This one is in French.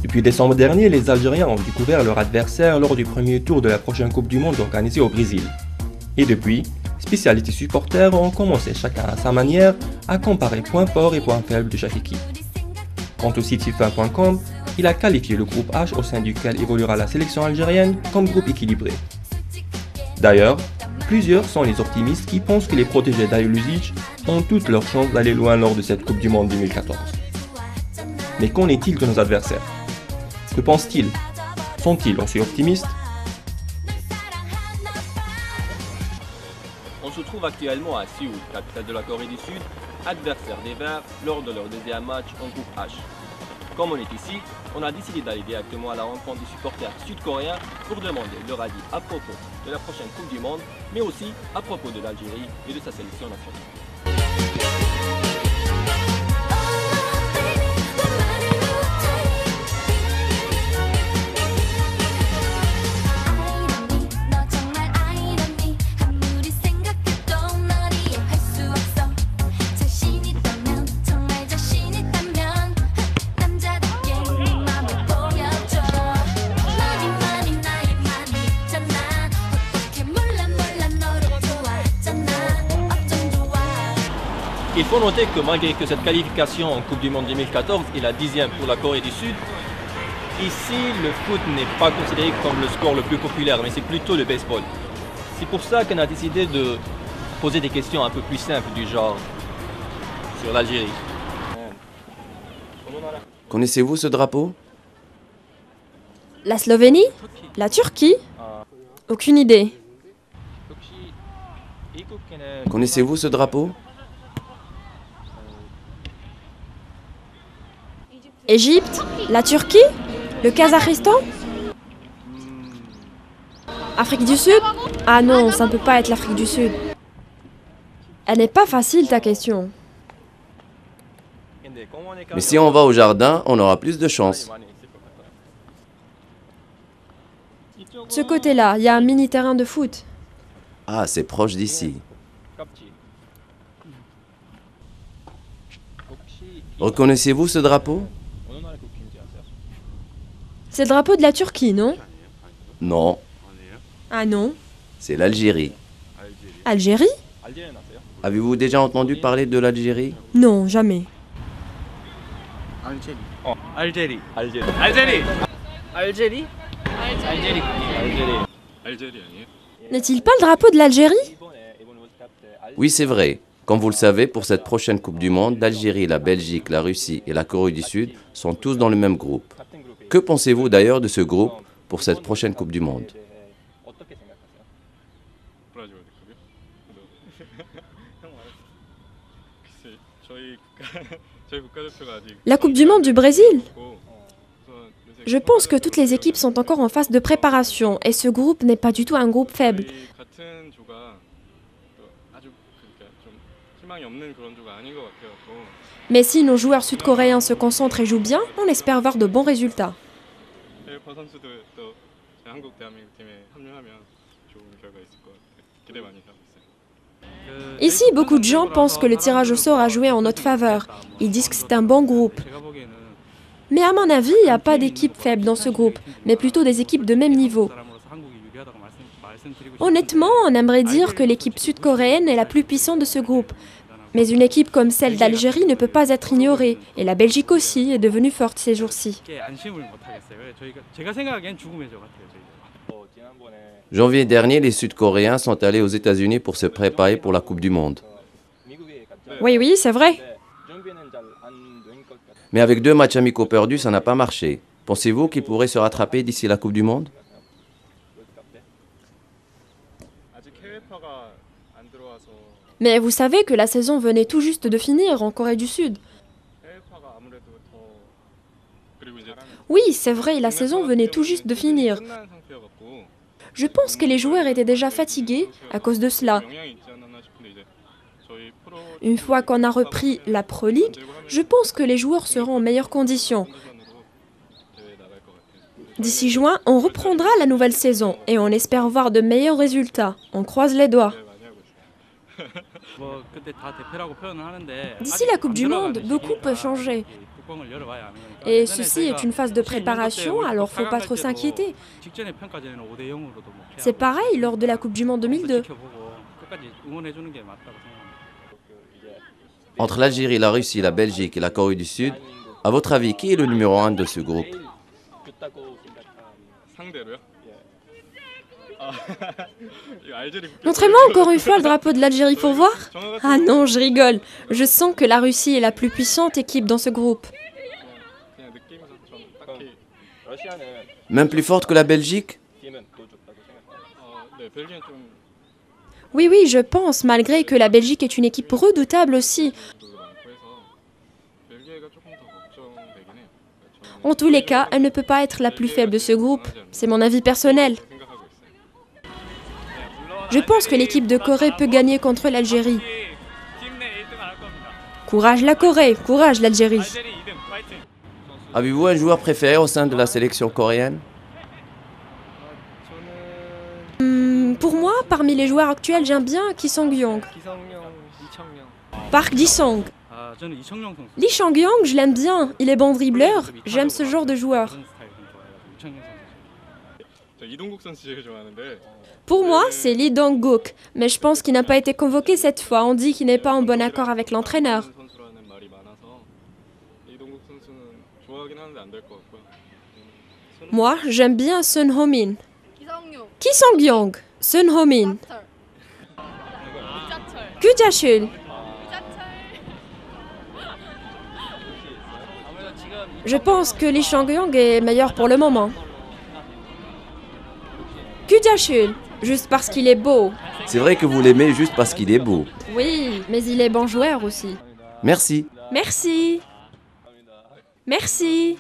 Depuis décembre dernier, les Algériens ont découvert leur adversaire lors du premier tour de la prochaine Coupe du Monde organisée au Brésil. Et depuis, spécialistes et supporters ont commencé chacun à sa manière à comparer points forts et points faibles de chaque équipe. Quant au site FIFA.com, il a qualifié le groupe H au sein duquel évoluera la sélection algérienne comme groupe équilibré. D'ailleurs, plusieurs sont les optimistes qui pensent que les protégés d'Aliou Luzic ont toutes leurs chances d'aller loin lors de cette Coupe du Monde 2014. Mais qu'en est-il de nos adversaires? Que pensent-ils? Sont-ils aussi optimistes? On se trouve actuellement à Séoul, capitale de la Corée du Sud, adversaire des Verts lors de leur deuxième match en groupe H. Comme on est ici, on a décidé d'aller directement à la rencontre des supporters sud-coréens pour demander leur avis à propos de la prochaine Coupe du Monde, mais aussi à propos de l'Algérie et de sa sélection nationale. Il faut noter que malgré que cette qualification en Coupe du Monde 2014 est la 10e pour la Corée du Sud, ici le foot n'est pas considéré comme le sport le plus populaire, mais c'est plutôt le baseball. C'est pour ça qu'on a décidé de poser des questions un peu plus simples du genre sur l'Algérie. Connaissez-vous ce drapeau? La Slovénie? La Turquie? Aucune idée. Connaissez-vous ce drapeau? Égypte? La Turquie? Le Kazakhstan? Afrique du Sud? Ah non, ça ne peut pas être l'Afrique du Sud. Elle n'est pas facile ta question. Mais si on va au jardin, on aura plus de chance. De ce côté-là, il y a un mini terrain de foot. Ah, c'est proche d'ici. Reconnaissez-vous ce drapeau? C'est le drapeau de la Turquie, non? Non, Ah non. c'est l'Algérie. Algérie? Avez-vous déjà entendu parler de l'Algérie? Non, jamais. Algérie. N'est-il pas le drapeau de l'Algérie? Oui, c'est vrai. Comme vous le savez, pour cette prochaine Coupe du Monde, l'Algérie, la Belgique, la Russie et la Corée du Sud sont tous dans le même groupe. Que pensez-vous d'ailleurs de ce groupe pour cette prochaine Coupe du Monde? La Coupe du Monde du Brésil? Je pense que toutes les équipes sont encore en phase de préparation et ce groupe n'est pas du tout un groupe faible. Mais si nos joueurs sud-coréens se concentrent et jouent bien, on espère voir de bons résultats. Ici, beaucoup de gens pensent que le tirage au sort a joué en notre faveur. Ils disent que c'est un bon groupe. Mais à mon avis, il n'y a pas d'équipe faible dans ce groupe, mais plutôt des équipes de même niveau. Honnêtement, on aimerait dire que l'équipe sud-coréenne est la plus puissante de ce groupe. Mais une équipe comme celle d'Algérie ne peut pas être ignorée, et la Belgique aussi est devenue forte ces jours-ci. Janvier dernier, les Sud-Coréens sont allés aux États-Unis pour se préparer pour la Coupe du Monde. Oui, c'est vrai. Mais avec 2 matchs amicaux perdus, ça n'a pas marché. Pensez-vous qu'ils pourraient se rattraper d'ici la Coupe du Monde? Mais vous savez que la saison venait tout juste de finir en Corée du Sud. Oui, c'est vrai, la saison venait tout juste de finir. Je pense que les joueurs étaient déjà fatigués à cause de cela. Une fois qu'on a repris la Pro League, je pense que les joueurs seront en meilleures conditions. D'ici juin, on reprendra la nouvelle saison et on espère voir de meilleurs résultats. On croise les doigts. D'ici la Coupe du Monde, beaucoup peut changer. Et ceci est une phase de préparation, alors faut pas trop s'inquiéter. C'est pareil lors de la Coupe du Monde 2002. Entre l'Algérie, la Russie, la Belgique et la Corée du Sud, à votre avis, qui est le numéro 1 de ce groupe? Montrez-moi encore une fois le drapeau de l'Algérie pour voir. Ah non, je rigole. Je sens que la Russie est la plus puissante équipe dans ce groupe. Même plus forte que la Belgique? Oui, oui, je pense, malgré que la Belgique est une équipe redoutable aussi. En tous les cas, elle ne peut pas être la plus faible de ce groupe. C'est mon avis personnel. Je pense que l'équipe de Corée peut gagner contre l'Algérie. Courage la Corée, courage l'Algérie. Avez-vous un joueur préféré au sein de la sélection coréenne? Pour moi, parmi les joueurs actuels, j'aime bien Ki Sung-young. Park Ji-sung. Lee Chang-young, je l'aime bien. Il est bon dribbleur. J'aime ce genre de joueur. Pour moi, c'est Lee Dong-guk, mais je pense qu'il n'a pas été convoqué cette fois. On dit qu'il n'est pas en bon accord avec l'entraîneur. Moi, j'aime bien Sun Ho-min. Ki Sung-young, Sun Ho-min. Kyu Ja-chul. Je pense que Lee Chang-young est meilleur pour le moment. Kyu Ja-chul, juste parce qu'il est beau. C'est vrai que vous l'aimez juste parce qu'il est beau. Oui, mais il est bon joueur aussi. Merci. Merci. Merci.